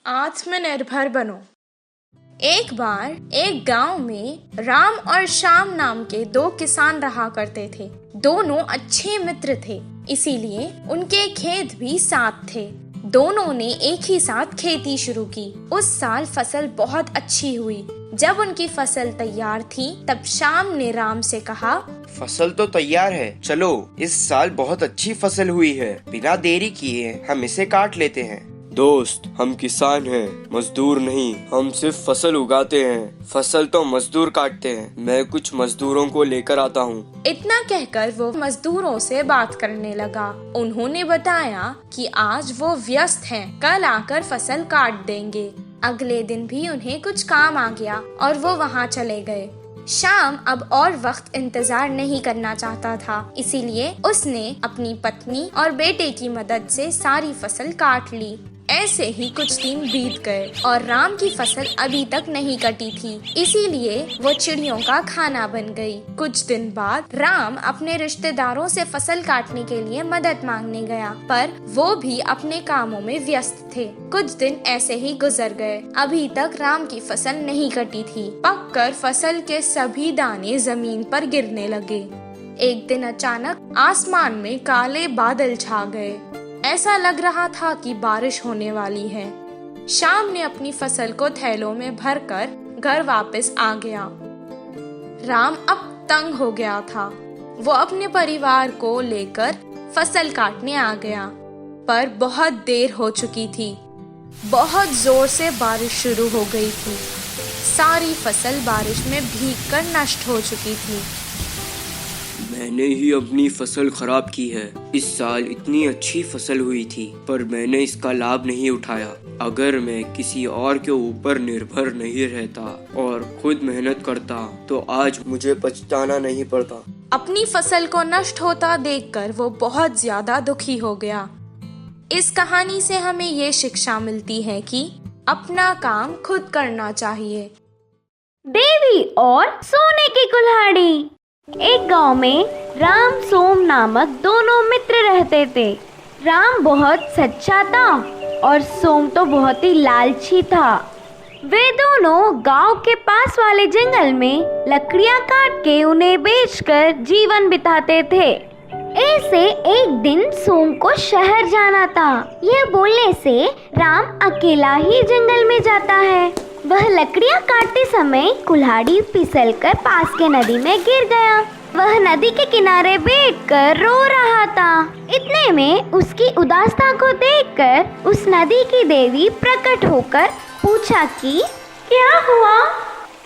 आत्मनिर्भर बनो। एक बार एक गांव में राम और श्याम नाम के दो किसान रहा करते थे। दोनों अच्छे मित्र थे, इसीलिए उनके खेत भी साथ थे। दोनों ने एक ही साथ खेती शुरू की। उस साल फसल बहुत अच्छी हुई। जब उनकी फसल तैयार थी, तब श्याम ने राम से कहा, फसल तो तैयार है, चलो इस साल बहुत अच्छी फसल हुई है, बिना देरी किए हम इसे काट लेते हैं। दोस्त, हम किसान हैं, मजदूर नहीं। हम सिर्फ फसल उगाते हैं, फसल तो मजदूर काटते हैं। मैं कुछ मजदूरों को लेकर आता हूँ। इतना कहकर वो मजदूरों से बात करने लगा। उन्होंने बताया कि आज वो व्यस्त हैं, कल आकर फसल काट देंगे। अगले दिन भी उन्हें कुछ काम आ गया और वो वहाँ चले गए। श्याम अब और वक्त इंतजार नहीं करना चाहता था, इसीलिए उसने अपनी पत्नी और बेटे की मदद से सारी फसल काट ली। ऐसे ही कुछ दिन बीत गए और राम की फसल अभी तक नहीं कटी थी, इसीलिए वो चिड़ियों का खाना बन गई। कुछ दिन बाद राम अपने रिश्तेदारों से फसल काटने के लिए मदद मांगने गया, पर वो भी अपने कामों में व्यस्त थे। कुछ दिन ऐसे ही गुजर गए। अभी तक राम की फसल नहीं कटी थी। पककर फसल के सभी दाने जमीन पर गिरने लगे। एक दिन अचानक आसमान में काले बादल छा गए। ऐसा लग रहा था कि बारिश होने वाली है। श्याम ने अपनी फसल को थैलों में भरकर घर वापस आ गया। राम अब तंग हो गया था। वो अपने परिवार को लेकर फसल काटने आ गया, पर बहुत देर हो चुकी थी। बहुत जोर से बारिश शुरू हो गई थी। सारी फसल बारिश में भीगकर नष्ट हो चुकी थी। मैंने ही अपनी फसल खराब की है। इस साल इतनी अच्छी फसल हुई थी, पर मैंने इसका लाभ नहीं उठाया। अगर मैं किसी और के ऊपर निर्भर नहीं रहता और खुद मेहनत करता, तो आज मुझे पछताना नहीं पड़ता। अपनी फसल को नष्ट होता देखकर वो बहुत ज्यादा दुखी हो गया। इस कहानी से हमें ये शिक्षा मिलती है कि अपना काम खुद करना चाहिए। देवी और सोने की कुल्हाड़ी। एक गांव में राम सोम नामक दोनों मित्र रहते थे। राम बहुत सच्चा था और सोम तो बहुत ही लालची था। वे दोनों गांव के पास वाले जंगल में लकड़ियां काट के उन्हें बेचकर जीवन बिताते थे। ऐसे एक दिन सोम को शहर जाना था। यह बोलने से राम अकेला ही जंगल में जाता है। वह लकड़ियां काटते समय कुल्हाड़ी फिसलकर पास के नदी में गिर गया। वह नदी के किनारे बैठकर रो रहा था। इतने में उसकी उदासता को देखकर उस नदी की देवी प्रकट होकर पूछा कि क्या हुआ?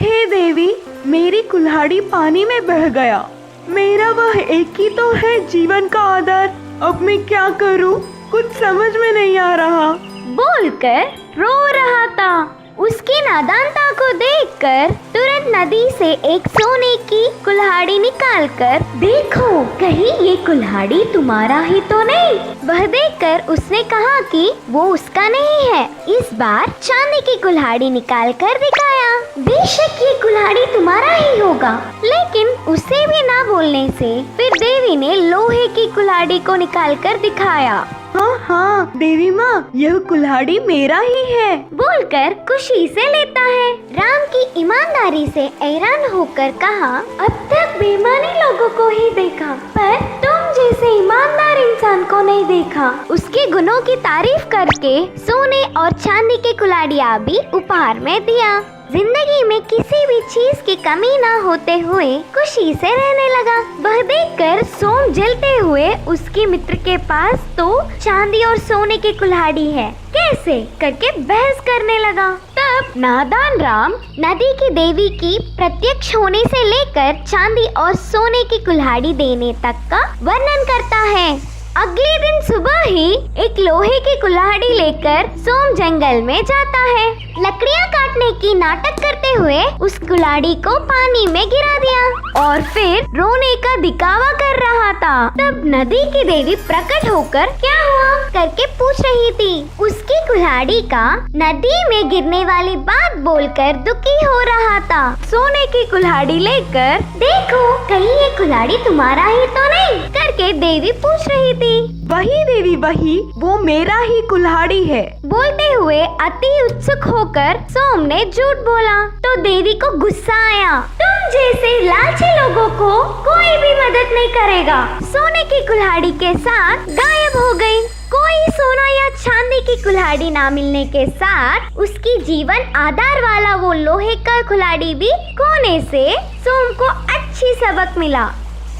हे देवी, मेरी कुल्हाड़ी पानी में बह गया। मेरा वह एक ही तो है जीवन का आधार। अब मैं क्या करूं? कुछ समझ में नहीं आ रहा। बोलकर रो रहा था। उसकी नादानता को देखकर तुरंत नदी से एक सोने की कुल्हाड़ी निकालकर, देखो कहीं ये कुल्हाड़ी तुम्हारा ही तो नहीं। वह देखकर उसने कहा कि वो उसका नहीं है। इस बार चांदी की कुल्हाड़ी निकालकर दिखाया। बेशक ये कुल्हाड़ी तुम्हारा ही होगा। लेकिन उसे भी ना बोलने से फिर देवी ने लोहे की कुल्हाड़ी को निकालकर दिखाया। हाँ हाँ देवी माँ, यह कुल्हाड़ी मेरा ही है, बोलकर खुशी से लेता है। राम की ईमानदारी से हैरान होकर कहा, अब तक बेईमानी लोगों को ही देखा, पर तुम जैसे ईमानदार इंसान को नहीं देखा। उसके गुणों की तारीफ करके सोने और चांदी की कुल्हाड़ियाँ भी उपहार में दिया। जिंदगी में किसी भी चीज की कमी ना होते हुए खुशी से रहने लगा। वह देखकर सोम जलते हुए उसके मित्र के पास तो चांदी और सोने की कुल्हाड़ी है, कैसे करके बहस करने लगा। तब नादान राम नदी की देवी की प्रत्यक्ष होने से लेकर चांदी और सोने की कुल्हाड़ी देने तक का वर्णन करता है। अगले दिन सुबह ही एक लोहे की कुल्हाड़ी लेकर सोम जंगल में जाता है। लकड़ियां काटने की नाटक करते हुए उस कुल्हाड़ी को पानी में गिरा दिया और फिर रोने का दिखावा कर रहा था। तब नदी की देवी प्रकट होकर क्या हुआ करके पूछ रही थी। उसकी कुल्हाड़ी का नदी में गिरने वाली बात बोलकर दुखी हो रहा था। सोने की कुल्हाड़ी लेकर, देखो कहीं ये कुल्हाड़ी तुम्हारा ही तो नहीं करके देवी पूछ रही थी। वही देवी वही, वो मेरा ही कुल्हाड़ी है। बोलते हुए अति उत्सुक होकर सोम ने झूठ बोला तो देवी को गुस्सा आया। तुम जैसे लालची लोगों को कोई भी मदद नहीं करेगा। सोने की कुल्हाड़ी के साथ गायब हो गई। कोई सोना या चांदी की कुल्हाड़ी ना मिलने के साथ उसकी जीवन आधार वाला वो लोहे का कुल्हाड़ी भी खोने से सोम को अच्छी सबक मिला।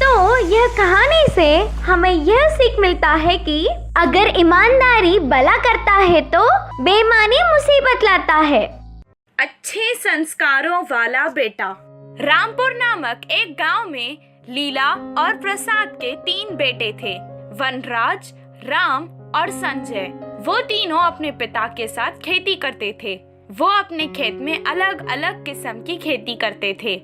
तो यह कहानी से हमें यह सीख मिलता है कि अगर ईमानदारी भला करता है तो बेईमानी मुसीबत लाता है। अच्छे संस्कारों वाला बेटा। रामपुर नामक एक गांव में लीला और प्रसाद के 3 बेटे थे, वनराज, राम और संजय। वो तीनों अपने पिता के साथ खेती करते थे। वो अपने खेत में अलग अलग किस्म की खेती करते थे।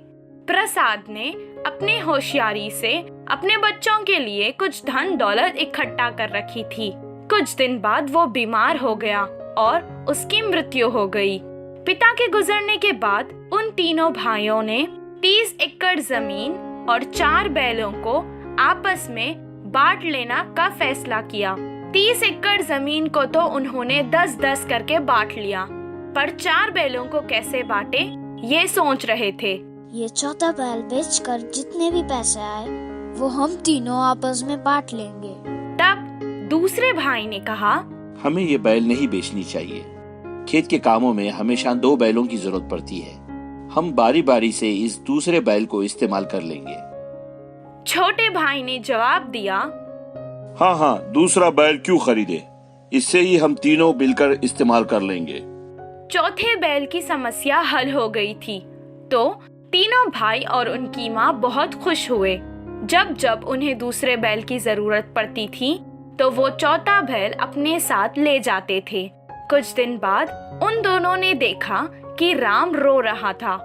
प्रसाद ने अपने होशियारी से अपने बच्चों के लिए कुछ धन दौलत इकट्ठा कर रखी थी। कुछ दिन बाद वो बीमार हो गया और उसकी मृत्यु हो गई। पिता के गुजरने के बाद उन तीनों भाइयों ने 30 एकड़ जमीन और 4 बैलों को आपस में बांट लेना का फैसला किया। 30 एकड़ जमीन को तो उन्होंने 10-10 करके बांट लिया, पर 4 बैलों को कैसे बांटे ये सोच रहे थे। ये चौथा बैल बेचकर जितने भी पैसे आए वो हम तीनों आपस में बांट लेंगे। तब दूसरे भाई ने कहा, हमें ये बैल नहीं बेचनी चाहिए। खेत के कामों में हमेशा 2 बैलों की जरूरत पड़ती है। हम बारी बारी से इस दूसरे बैल को इस्तेमाल कर लेंगे। छोटे भाई ने जवाब दिया, हाँ, दूसरा बैल क्यों खरीदे, इससे ही हम तीनों मिलकर इस्तेमाल कर लेंगे। चौथे बैल की समस्या हल हो गई थी तो तीनों भाई और उनकी माँ बहुत खुश हुए। जब जब उन्हें दूसरे बैल की जरूरत पड़ती थी तो वो चौथा बैल अपने साथ ले जाते थे। कुछ दिन बाद उन दोनों ने देखा कि राम रो रहा था।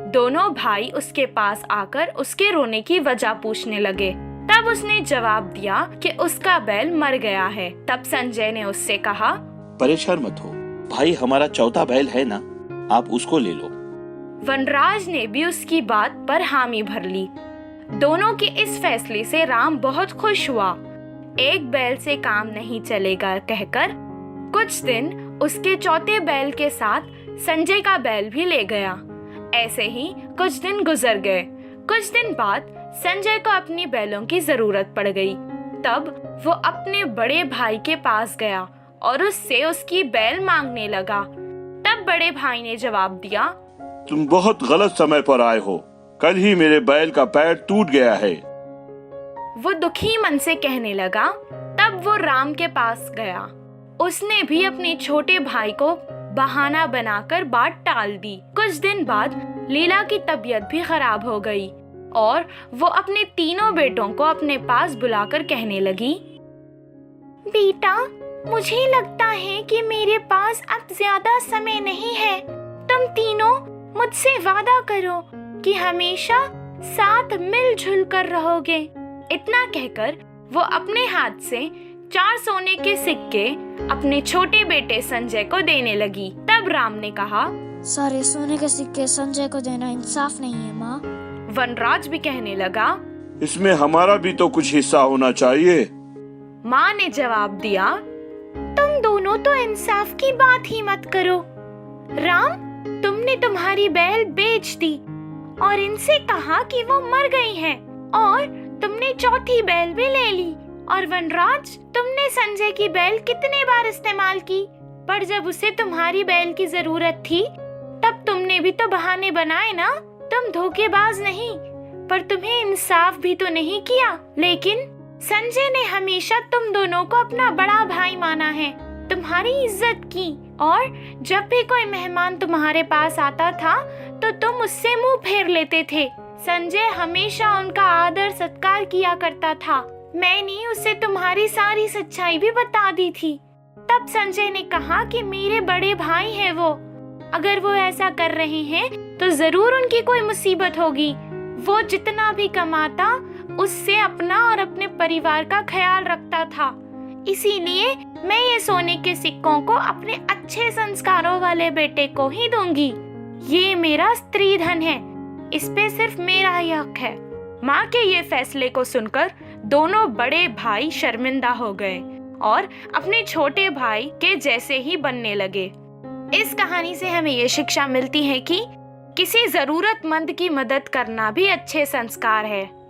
दोनों भाई उसके पास आकर उसके रोने की वजह पूछने लगे। तब उसने जवाब दिया कि उसका बैल मर गया है। तब संजय ने उससे कहा, परेशान मत हो भाई, हमारा चौथा बैल है ना, आप उसको ले लो। वनराज ने भी उसकी बात पर हामी भर ली। दोनों के इस फैसले से राम बहुत खुश हुआ। एक बैल से काम नहीं चलेगा कहकर कुछ दिन उसके चौथे बैल के साथ संजय का बैल भी ले गया। ऐसे ही कुछ दिन गुजर गए। कुछ दिन बाद संजय को अपनी बैलों की जरूरत पड़ गई। तब वो अपने बड़े भाई के पास गया और उससे उसकी बैल मांगने लगा। तब बड़े भाई ने जवाब दिया, तुम बहुत गलत समय पर आए हो। कल ही मेरे बैल का पैर टूट गया है। वो दुखी मन से कहने लगा। तब वो राम के पास गया। उसने भी अपने छोटे भाई को बहाना बनाकर बात टाल दी। कुछ दिन बाद लीला की तबीयत भी खराब हो गई और वो अपने तीनों बेटों को अपने पास बुलाकर कहने लगी, बेटा, मुझे लगता है कि मेरे पास अब ज्यादा समय नहीं है। तुम तीनों मुझसे वादा करो कि हमेशा साथ मिलजुल कर रहोगे। इतना कहकर वो अपने हाथ से 4 सोने के सिक्के अपने छोटे बेटे संजय को देने लगी। तब राम ने कहा, सारे सोने के सिक्के संजय को देना इंसाफ नहीं है माँ। वनराज भी कहने लगा, इसमें हमारा भी तो कुछ हिस्सा होना चाहिए। माँ ने जवाब दिया, तुम दोनों तो इंसाफ की बात ही मत करो। राम, तुमने तुम्हारी बैल बेच दी और इनसे कहा कि वो मर गई हैं, और तुमने चौथी बैल भी ले ली। और वनराज, तुमने संजय की बैल कितने बार इस्तेमाल की, पर जब उसे तुम्हारी बैल की जरूरत थी तब तुमने भी तो बहाने बनाए ना। तुम धोखेबाज नहीं, पर तुम्हें इंसाफ भी तो नहीं किया। लेकिन संजय ने हमेशा तुम दोनों को अपना बड़ा भाई माना है, तुम्हारी इज्जत की, और जब भी कोई मेहमान तुम्हारे पास आता था तो तुम उससे मुंह फेर लेते थे। संजय हमेशा उनका आदर सत्कार किया करता था। मैंने उसे तुम्हारी सारी सच्चाई भी बता दी थी। तब संजय ने कहा कि मेरे बड़े भाई हैं वो, अगर वो ऐसा कर रहे हैं तो जरूर उनकी कोई मुसीबत होगी। वो जितना भी कमाता उससे अपना और अपने परिवार का ख्याल रखता था। इसीलिए मैं ये सोने के सिक्कों को अपने अच्छे संस्कारों वाले बेटे को ही दूंगी। ये मेरा स्त्री धन है, इस पे सिर्फ मेरा ही हक है। माँ के ये फैसले को सुनकर दोनों बड़े भाई शर्मिंदा हो गए और अपने छोटे भाई के जैसे ही बनने लगे। इस कहानी से हमें ये शिक्षा मिलती है कि किसी जरूरतमंद की मदद करना भी अच्छे संस्कार है।